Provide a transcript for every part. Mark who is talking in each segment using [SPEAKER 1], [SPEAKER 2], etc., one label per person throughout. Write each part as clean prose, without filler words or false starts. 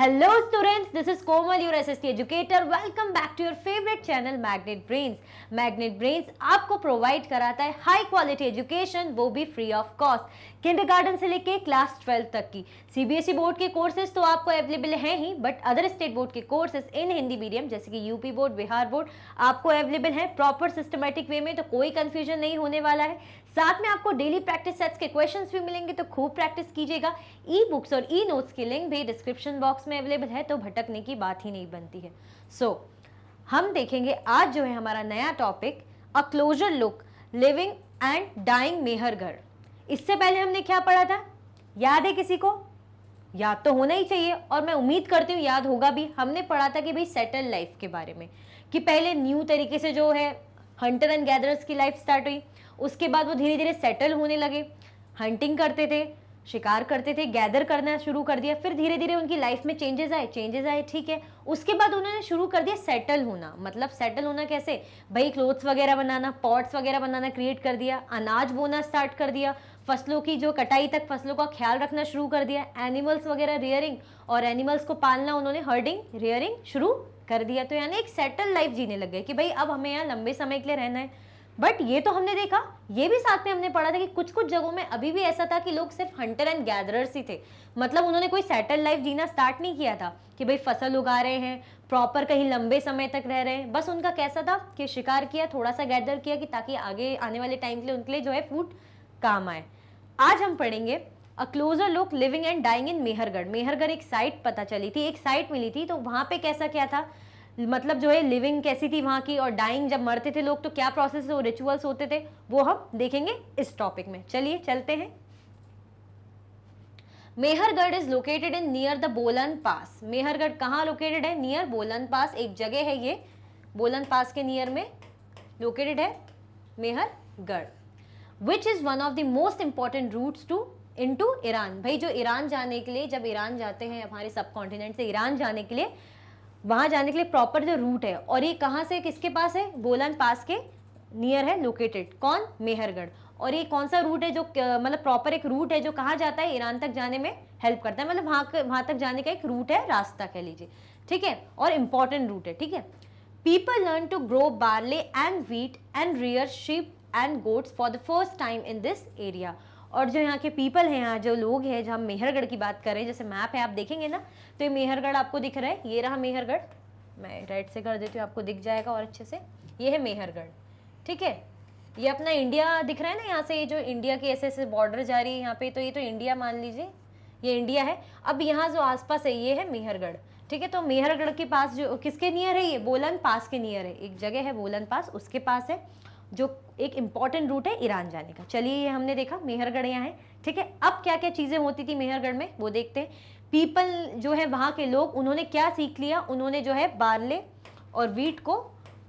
[SPEAKER 1] Hello students, this is Komal, your SST educator. Welcome back to your favorite channel Magnet Brains. Magnet Brains आपको provide कराता है high quality education, वो भी free of cost, kindergarten से लेके class 12 तक की। सीबीएसई बोर्ड के कोर्सेज तो आपको अवेलेबल हैं ही, बट अदर स्टेट बोर्ड के कोर्सेज इन हिंदी मीडियम जैसे कि यूपी बोर्ड, बिहार बोर्ड आपको अवेलेबल है प्रॉपर सिस्टमेटिक वे में, तो कोई कंफ्यूजन नहीं होने वाला है। साथ में आपको डेली प्रैक्टिस सेट्स के क्वेश्चंस भी मिलेंगे, तो खूब प्रैक्टिस कीजिएगा। ई बुक्स और ई नोट्स की लिंक भी डिस्क्रिप्शन बॉक्स में अवेलेबल है, तो भटकने की बात ही नहीं बनती है। हम देखेंगे आज जो है हमारा नया topic, a closer look living and dying Mehrgarh. इससे पहले हमने क्या पढ़ा था, याद है किसी को? याद तो होना ही चाहिए, और मैं उम्मीद करती हूँ याद होगा भी। हमने पढ़ा था कि भाई सेटल लाइफ के बारे में, कि पहले न्यू तरीके से जो है हंटर एंड गैदरर्स की लाइफ स्टार्ट हुई, उसके बाद वो धीरे धीरे सेटल होने लगे, हंटिंग करते थे, शिकार करते थे, गैदर करना शुरू कर दिया, फिर धीरे धीरे उनकी लाइफ में चेंजेस आए, ठीक है। उसके बाद उन्होंने शुरू कर दिया सेटल होना। मतलब सेटल होना कैसे भाई, क्लोथ्स वगैरह बनाना, पॉट्स वगैरह बनाना क्रिएट कर दिया, अनाज बोना स्टार्ट कर दिया, फसलों की जो कटाई तक फसलों का ख्याल रखना शुरू कर दिया, एनिमल्स वगैरह रियरिंग और एनिमल्स को पालना उन्होंने हर्डिंग रियरिंग शुरू कर दिया। तो यानी एक सेटल लाइफ जीने लग गए कि भाई अब हमें यहाँ लंबे समय के लिए रहना है। बट ये तो हमने देखा, ये भी साथ में हमने पढ़ा था कि कुछ कुछ जगहों में अभी भी ऐसा था कि लोग सिर्फ हंटर एंड गैदरर्स ही थे। मतलब उन्होंने कोई सेटल लाइफ जीना स्टार्ट नहीं किया था कि भाई फसल उगा रहे हैं, प्रॉपर कहीं लंबे समय तक रह रहे हैं। बस उनका कैसा था कि शिकार किया, थोड़ा सा गैदर किया कि ताकि आगे आने वाले टाइम के लिए उनके लिए जो है फूड काम आए। आज हम पढ़ेंगे a closer look living and dying in Mehrgarh. Mehrgarh एक साइट पता चली थी, एक साइट मिली थी, तो वहां पे कैसा क्या था, मतलब जो है लिविंग कैसी थी वहां की, और डाइंग जब मरते थे लोग तो क्या प्रोसेस और रिचुअल्स होते थे, वो हम देखेंगे इस टॉपिक में। चलिए चलते हैं। Mehrgarh is located in near the बोलन पास। मेहरगढ़ कहाँ लोकेटेड है? नियर बोलन पास, एक जगह है ये, बोलन पास के नियर में लोकेटेड है Mehrgarh, which is one of the most important routes to into Iran. भाई जो ईरान जाने के लिए, जब ईरान जाते हैं हमारे सब कॉन्टिनेंट से ईरान जाने के लिए, वहां जाने के लिए प्रॉपर जो रूट है, और ये कहाँ से किसके पास है? बोलन पास के नियर है लोकेटेड। कौन? मेहरगढ़। और ये कौन सा रूट है जो मतलब प्रॉपर एक रूट है जो कहाँ जाता है? ईरान तक जाने में हेल्प करता है। मतलब वहां तक जाने का एक रूट है, रास्ता कह लीजिए, ठीक है, और इंपॉर्टेंट रूट है, ठीक है। People learn to grow barley and wheat and rear sheep and goats for the first time in this area. और जो यहाँ के पीपल हैं, यहाँ जो लोग हैं, जहाँ मेहरगढ़ की बात कर रहे हैं, जैसे मैप है आप देखेंगे ना, तो ये मेहरगढ़ आपको दिख रहा है, ये रहा मेहरगढ़, मैं राइट से कर देती हूँ आपको दिख जाएगा और अच्छे से। ये है मेहरगढ़, ठीक है। ये अपना इंडिया दिख रहा है ना, यहाँ से ये जो इंडिया की ऐसे ऐसे बॉर्डर जा रही है यहाँ पे, तो ये तो इंडिया मान लीजिए, ये इंडिया है। अब यहाँ जो आसपास है ये है मेहरगढ़, ठीक है। तो मेहरगढ़ के पास जो किसके नियर है? ये बोलन पास के नियर है, एक जगह है बोलन पास, उसके पास है, जो एक इंपॉर्टेंट रूट है ईरान जाने का। चलिए ये हमने देखा मेहरगढ़ यहाँ है, ठीक है। अब क्या क्या चीजें होती थी मेहरगढ़ में वो देखते हैं। पीपल जो है वहां के लोग, उन्होंने क्या सीख लिया? उन्होंने जो है बार्ले और वीट को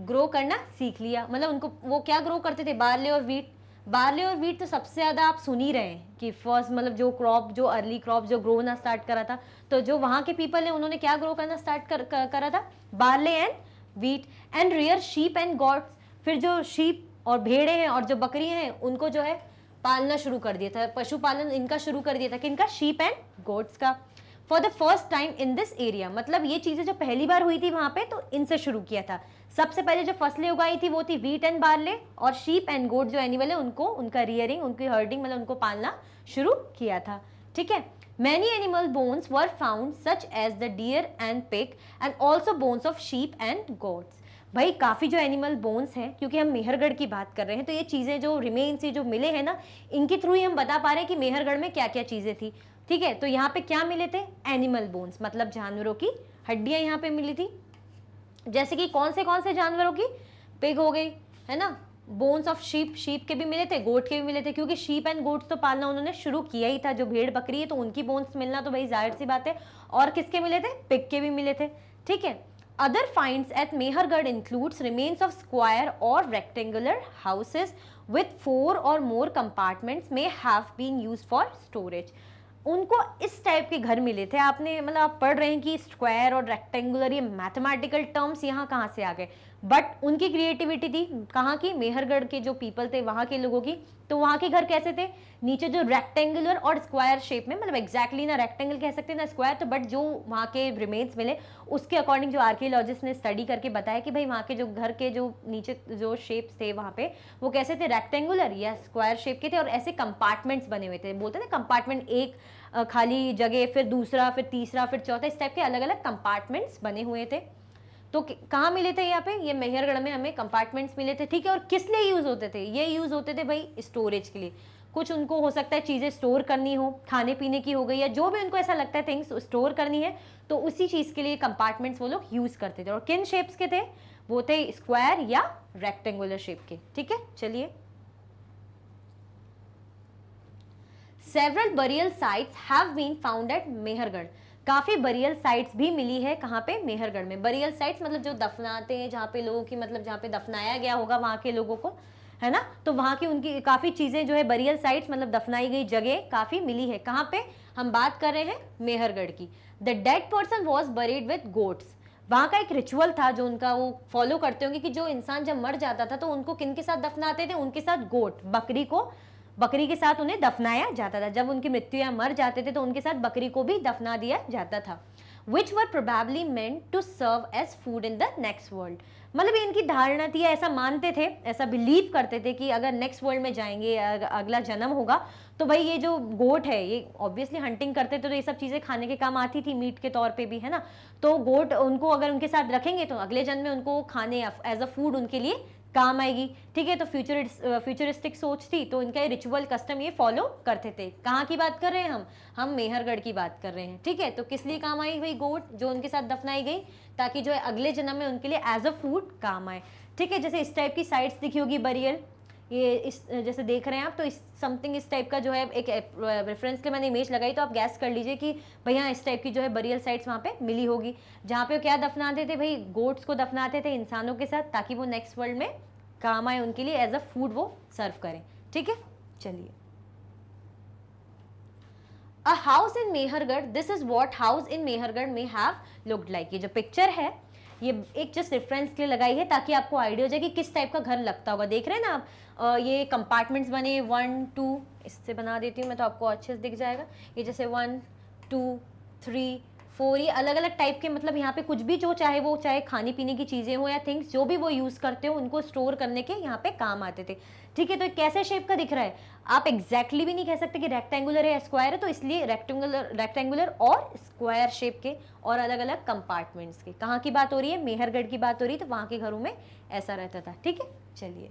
[SPEAKER 1] ग्रो करना सीख लिया। मतलब उनको वो क्या ग्रो करते थे? बार्ले और वीट। बार्ले और वीट तो सबसे ज्यादा आप सुन ही रहे हैं कि फर्स्ट मतलब जो क्रॉप, जो अर्ली क्रॉप जो ग्रो होना स्टार्ट करा था, तो जो वहां के पीपल है उन्होंने क्या ग्रो करना स्टार्ट करा था? Barley and wheat and rear sheep and goats. फिर जो शीप और भेड़े हैं और जो बकरियां हैं उनको जो है पालना शुरू कर दिया था, पशुपालन इनका शुरू कर दिया था, किनका? शीप एंड गोट्स का। For the first time in this area, मतलब ये चीजें जो पहली बार हुई थी वहां पे, तो इनसे शुरू किया था। सबसे पहले जो फसलें उगाई थी वो थी व्हीट एंड बार्ले, और शीप एंड गोट जो एनिमल है उनको, उनका रियरिंग, उनकी हर्डिंग, मतलब उनको पालना शुरू किया था, ठीक है। Many animal bones were found such as the deer and pig and also bones of sheep and goats. भाई काफ़ी जो एनिमल बोन्स हैं, क्योंकि हम मेहरगढ़ की बात कर रहे हैं, तो ये चीज़ें जो रिमेन्स जो मिले हैं ना, इनके थ्रू ही हम बता पा रहे हैं कि मेहरगढ़ में क्या क्या चीज़ें थी, ठीक है। तो यहाँ पे क्या मिले थे? एनिमल बोन्स, मतलब जानवरों की हड्डियाँ यहाँ पे मिली थी। जैसे कि कौन से जानवरों की? पिग हो गई, है ना। बोन्स ऑफ शीप, शीप के भी मिले थे, गोट के भी मिले थे, क्योंकि शीप एंड गोट्स तो पालना उन्होंने शुरू किया ही था। जो भेड़ बकरी है तो उनकी बोन्स मिलना तो भाई जाहिर सी बात है। और किसके मिले थे? पिग के भी मिले थे, ठीक है। Other finds at Mehergarh includes remains of square or rectangular houses with 4 or more compartments may have been used for storage. उनको इस टाइप के घर मिले थे। आपने मतलब आप पढ़ रहे हैं कि स्क्वायर और रेक्टेंगुलर, ये मैथमेटिकल टर्म्स यहाँ कहाँ से आ गए, बट उनकी क्रिएटिविटी थी कहाँ की? मेहरगढ़ के जो पीपल थे वहाँ के लोगों की, तो वहाँ के घर कैसे थे, नीचे जो रेक्टेंगुलर और स्क्वायर शेप में, मतलब एग्जैक्टली ना रेक्टेंगल कह सकते हैं ना स्क्वायर, तो बट जो वहाँ के रिमेन्स मिले उसके अकॉर्डिंग जो आर्कियोलॉजिस्ट ने स्टडी करके बताया कि भाई वहाँ के जो घर के जो नीचे जो शेप्स थे वहाँ पे वो कैसे थे, रेक्टेंगुलर या स्क्वायर शेप के थे, और ऐसे कंपार्टमेंट्स बने हुए थे, बोलते थे कंपार्टमेंट, एक खाली जगह, फिर दूसरा, फिर तीसरा, फिर चौथा, इस टाइप के अलग अलग कंपार्टमेंट्स बने हुए थे। तो कहाँ मिले थे यहाँ पे, ये मेहरगढ़ में हमें कंपार्टमेंट्स मिले थे, ठीक है। और किस लिए यूज होते थे, ये यूज होते थे भाई स्टोरेज के लिए, कुछ उनको हो सकता है चीजें स्टोर करनी हो, खाने पीने की हो गई, या जो भी उनको ऐसा लगता है थिंग्स स्टोर करनी है, तो उसी चीज के लिए कंपार्टमेंट्स वो लोग यूज करते थे। और किन शेप्स के थे वो, थे स्क्वायर या रेक्टेंगुलर शेप के, ठीक है। चलिए, several burial sites have been found at Mehrgarh, काफी बरियल साइट्स भी मिली है कहाँ पे, मेहरगढ़ में। बरियल साइट्स मतलब जो दफनाते हैं, जहाँ पे लोगों की, मतलब जहाँ पे दफनाया गया होगा वहाँ के लोगों को, है ना, तो वहाँ की उनकी काफी चीजें जो है बरियल साइट्स मतलब दफनाई गई जगह काफी मिली है। कहाँ पे हम बात कर रहे हैं, मेहरगढ़ की। The dead person was buried with goats, वहाँ का एक रिचुअल था जो उनका वो फॉलो करते होंगे कि जो इंसान जब मर जाता था तो उनको किन के साथ दफनाते थे, उनके साथ गोट, बकरी के साथ उन्हें दफनाया जाता था। जब उनकी मृत्यु या मर जाते थे तो उनके साथ बकरी को भी दफना दिया जाता था। which were probably meant to serve as food in the next world, मतलब इनकी धारणा थी, ऐसा मानते थे, ऐसा बिलीव करते थे कि अगर नेक्स्ट वर्ल्ड में जाएंगे, अगला जन्म होगा, तो भाई ये जो गोट है, ये ऑब्वियसली हंटिंग करते थे तो ये सब चीजें खाने के काम आती थी, मीट के तौर पे भी, है ना। तो गोट उनको अगर उनके साथ रखेंगे तो अगले जन्म में उनको खाने एज अ फूड उनके लिए काम आएगी, ठीक है। तो फ्यूचरिस्टिक सोच थी, तो इनका रिचुअल कस्टम ये फॉलो करते थे। कहाँ की बात कर रहे हैं हम मेहरगढ़ की बात कर रहे हैं, ठीक है। तो किस लिए काम आई भाई गोट, जो उनके साथ दफनाई गई, ताकि जो है अगले जन्म में उनके लिए एज अ फूड काम आए, ठीक है। जैसे इस टाइप की साइट्स दिखी होगी बरियल, ये इस जैसे देख रहे हैं आप, तो इस समथिंग इस टाइप का जो है एक रेफरेंस के मैंने इमेज लगाई, तो आप गैस कर लीजिए कि भैया इस टाइप की जो है बरियल साइट्स वहाँ पे मिली होगी, जहाँ पे क्या दफनाते थे भाई, गोट्स को दफनाते थे इंसानों के साथ, ताकि वो नेक्स्ट वर्ल्ड में काम आए, उनके लिए एज अ फूड वो सर्व करें, ठीक है। चलिए, a house in Mehrgarh, this is what house in Mehrgarh में हैव लुक्ड लाइक। ये जो पिक्चर है ये एक जस्ट रेफरेंस के लिए लगाई है ताकि आपको आइडिया हो जाए कि किस टाइप का घर लगता होगा। देख रहे हैं ना आप, ये कंपार्टमेंट्स बने 1 2, इससे बना देती हूँ मैं तो आपको अच्छे से दिख जाएगा। ये जैसे 1 2 3 4, ये अलग अलग टाइप के, मतलब यहाँ पे कुछ भी जो चाहे वो, चाहे खाने पीने की चीजें हो या थिंग्स जो भी वो यूज करते हो, उनको स्टोर करने के यहाँ पे काम आते थे, ठीक है। तो कैसे शेप का दिख रहा है, आप एग्जैक्टली भी नहीं कह सकते कि रेक्टेंगुलर है या स्क्वायर है, तो इसलिए रेक्टेंगुलर और स्क्वायर शेप के और अलग अलग कंपार्टमेंट्स के। कहाँ की बात हो रही है, मेहरगढ़ की बात हो रही है, तो वहां के घरों में ऐसा रहता था, ठीक है। चलिए,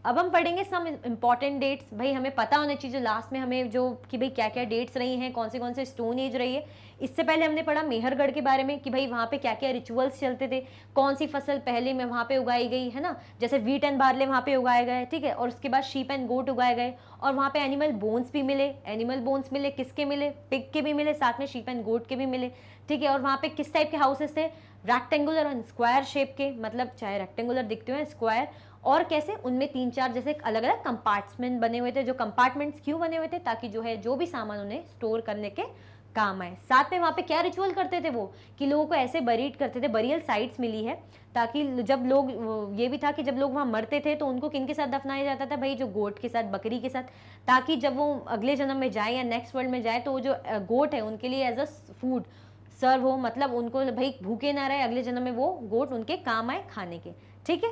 [SPEAKER 1] अब हम पढ़ेंगे सम इंपॉर्टेंट डेट्स। भाई हमें पता होना चाहिए लास्ट में हमें जो कि भाई क्या क्या डेट्स रही हैं, कौन से स्टोन एज रही है। इससे पहले हमने पढ़ा मेहरगढ़ के बारे में कि भाई वहाँ पे क्या क्या रिचुअल्स चलते थे, कौन सी फसल पहले में वहाँ पे उगाई गई, है ना, जैसे वीट एंड बार्ले वहाँ पे उगाए गए, ठीक है। और उसके बाद शीप एंड गोट उगाए गए, और वहाँ पे एनिमल बोन्स भी मिले। एनिमल बोन्स मिले किसके मिले, पिग के भी मिले, साथ में शीप एंड गोट के भी मिले, ठीक है। और वहाँ पे किस टाइप के हाउसेस थे, रेक्टेंगुलर और स्क्वायर शेप के, मतलब चाहे रेक्टेंगुलर दिखते हो स्क्वायर, और कैसे उनमें 3-4 जैसे अलग अलग कंपार्टमेंट बने हुए थे। जो कंपार्टमेंट्स क्यों बने हुए थे, ताकि जो है जो भी सामान उन्हें स्टोर करने के काम आए। साथ में वहाँ पे क्या रिचुअल करते थे वो, कि लोगों को ऐसे बरीड करते थे, बरियल साइट्स मिली है, ताकि जब लोग, ये भी था कि जब लोग वहाँ मरते थे तो उनको किन के साथ दफनाया जाता था भाई, जो गोट के साथ, बकरी के साथ, ताकि जब वो अगले जन्म में जाए या नेक्स्ट वर्ल्ड में जाए तो वो जो गोट है उनके लिए एज अ फूड सर्व हो, मतलब उनको भाई भूखे ना रहे, अगले जन्म में वो गोट उनके काम आए खाने के, ठीक है।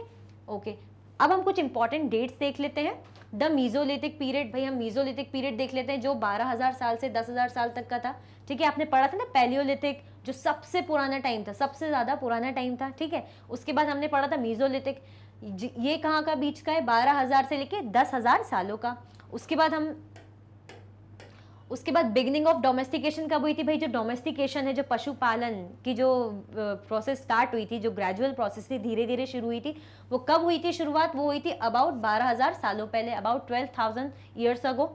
[SPEAKER 1] ओके, अब हम कुछ इंपॉर्टेंट डेट्स देख लेते हैं। द मीजोलिथिक पीरियड, भाई हम मीजोलिथिक पीरियड देख लेते हैं जो 12,000 साल से 10,000 साल तक का था, ठीक है। आपने पढ़ा था ना पैलियोलिथिक, जो सबसे पुराना टाइम था, सबसे ज्यादा पुराना टाइम था, ठीक है। उसके बाद हमने पढ़ा था मीजोलिथिक, ये कहाँ का बीच का है, 12,000 से लेके 10,000 सालों का। उसके बाद बिगिनिंग ऑफ डोमेस्टिकेशन कब हुई थी भाई, जो डोमेस्टिकेशन है, जो पशुपालन की जो प्रोसेस स्टार्ट हुई थी, जो ग्रेजुअल प्रोसेस थी, धीरे धीरे शुरू हुई थी, वो कब हुई थी शुरुआत, वो हुई थी अबाउट 12,000 सालों पहले, अबाउट 12,000 ईयर्स अगो।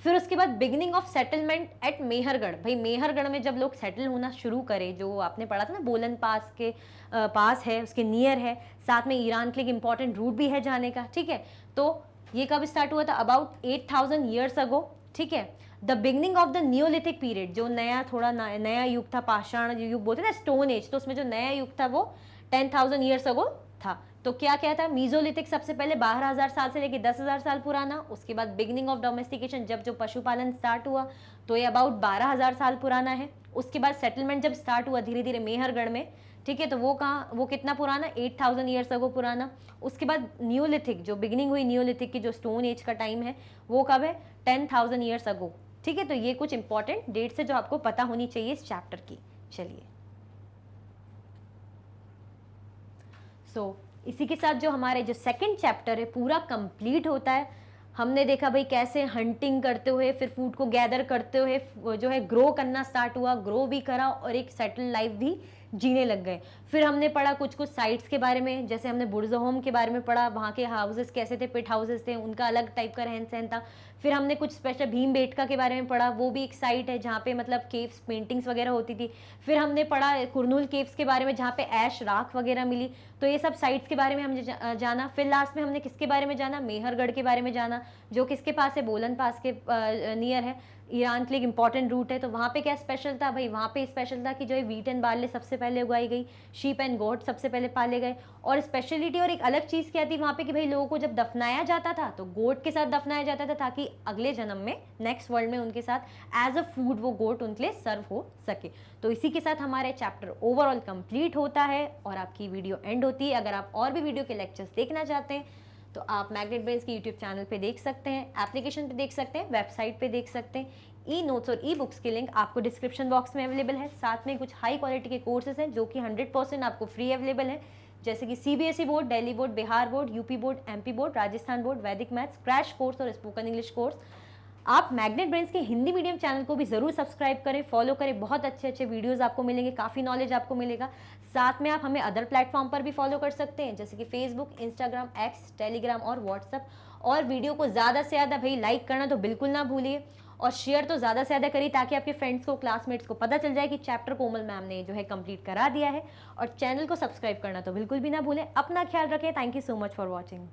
[SPEAKER 1] फिर उसके बाद beginning of settlement at Mehrgarh, भाई मेहरगढ़ में जब लोग सेटल होना शुरू करे, जो आपने पढ़ा था ना बोलन पास के पास है, उसके नियर है, साथ में ईरान के लिए इंपॉर्टेंट रूट भी है जाने का, ठीक है। तो ये कब स्टार्ट हुआ था, अबाउट 8,000 ईयर्स अगो, ठीक है। The beginning of the Neolithic period, जो नया थोड़ा नया युग था, पाषाण युग बोलते हैं ना, स्टोन एज, तो उसमें जो नया युग था वो 10,000 ईयर्स अगो था, तो क्या क्या था, मीजोलिथिक सबसे पहले 12,000 साल से लेके 10,000 साल पुराना, उसके बाद बिगनिंग ऑफ डोमेस्टिकेशन, जब जो पशुपालन स्टार्ट हुआ तो ये अबाउट 12,000 साल पुराना है। उसके बाद सेटलमेंट जब स्टार्ट हुआ धीरे धीरे मेहरगढ़ में, ठीक है, तो वो कहाँ, वो कितना पुराना, 8,000 ईयर्स अगो पुराना। उसके बाद न्यूलिथिक, जो बिगनिंग हुई न्यूलिथिक की, जो स्टोन एज का टाइम है, वो कब है, 10,000 ईयर्स अगो, ठीक है। तो ये कुछ इंपॉर्टेंट डेट्स है जो आपको पता होनी चाहिए इस चैप्टर की। चलिए, सो इसी के साथ जो हमारे जो सेकंड चैप्टर है पूरा कंप्लीट होता है। हमने देखा भाई कैसे हंटिंग करते हुए फिर फूड को गैदर करते हुए जो है ग्रो करना स्टार्ट हुआ, ग्रो भी करा और एक सेटल लाइफ भी जीने लग गए। फिर हमने पढ़ा कुछ कुछ साइट्स के बारे में, जैसे हमने बुर्ज होम के बारे में पढ़ा, वहाँ के हाउसेस कैसे थे, पिट हाउसेस थे, उनका अलग टाइप का रहन सहन था। फिर हमने कुछ स्पेशल भीमबेटका के बारे में पढ़ा, वो भी एक साइट है जहाँ पे मतलब केव्स पेंटिंग्स वगैरह होती थी। फिर हमने पढ़ा कुरनूल केव्स के बारे में जहाँ पे ऐश राख वगैरह मिली। तो ये सब साइट्स के बारे में हमने जाना। फिर लास्ट में हमने किसके बारे में जाना, मेहरगढ़ के बारे में जाना, जो किसके पास है, बोलन पास के नियर है, ईरान के लिए इंपॉर्टेंट रूट है। तो वहाँ पे क्या स्पेशल था भाई, वहाँ पे स्पेशल था कि जो है वीट एंड बार्ले सबसे पहले उगाई गई, शीप एंड गोट सबसे पहले पाले गए। और स्पेशलिटी और एक अलग चीज़ क्या थी वहाँ पे कि भाई लोगों को जब दफनाया जाता था तो गोट के साथ दफनाया जाता था, ताकि अगले जन्म में नेक्स्ट वर्ल्ड में उनके साथ एज अ फूड वो गोट उनके लिए सर्व हो सके। तो इसी के साथ हमारे चैप्टर ओवरऑल कंप्लीट होता है और आपकी वीडियो एंड होती है। अगर आप और भी वीडियो के लेक्चर्स देखना चाहते हैं तो आप मैग्नेट ब्रेन्स के यूट्यूब चैनल पे देख सकते हैं, एप्लीकेशन पे देख सकते हैं, वेबसाइट पे देख सकते हैं। ई नोट्स और ई बुक्स के लिंक आपको डिस्क्रिप्शन बॉक्स में अवेलेबल है। साथ में कुछ हाई क्वालिटी के कोर्सेज हैं जो कि 100% आपको फ्री अवेलेबल है, जैसे कि CBSE board, Delhi board, Bihar board, UP board, MP board, Rajasthan board, वैदिक मैथ्स, क्रैश कोर्स और स्पोकन इंग्लिश कोर्स। आप मैग्नेट ब्रेन्स के हिंदी मीडियम चैनल को भी जरूर सब्सक्राइब करें, फॉलो करें, बहुत अच्छे अच्छे वीडियोस आपको मिलेंगे, काफ़ी नॉलेज आपको मिलेगा। साथ में आप हमें अदर प्लेटफॉर्म पर भी फॉलो कर सकते हैं, जैसे कि फेसबुक, इंस्टाग्राम, एक्स, टेलीग्राम और व्हाट्सअप। और वीडियो को ज़्यादा से ज़्यादा भाई लाइक करना तो बिल्कुल ना भूलिए और शेयर तो ज़्यादा से ज़्यादा करिए, ताकि आपके फ्रेंड्स को, क्लासमेट्स को पता चल जाए कि चैप्टर कोमल मैम ने जो है कंप्लीट करा दिया है। और चैनल को सब्सक्राइब करना तो बिल्कुल भी ना भूलें। अपना ख्याल रखें। Thank you so much for watching.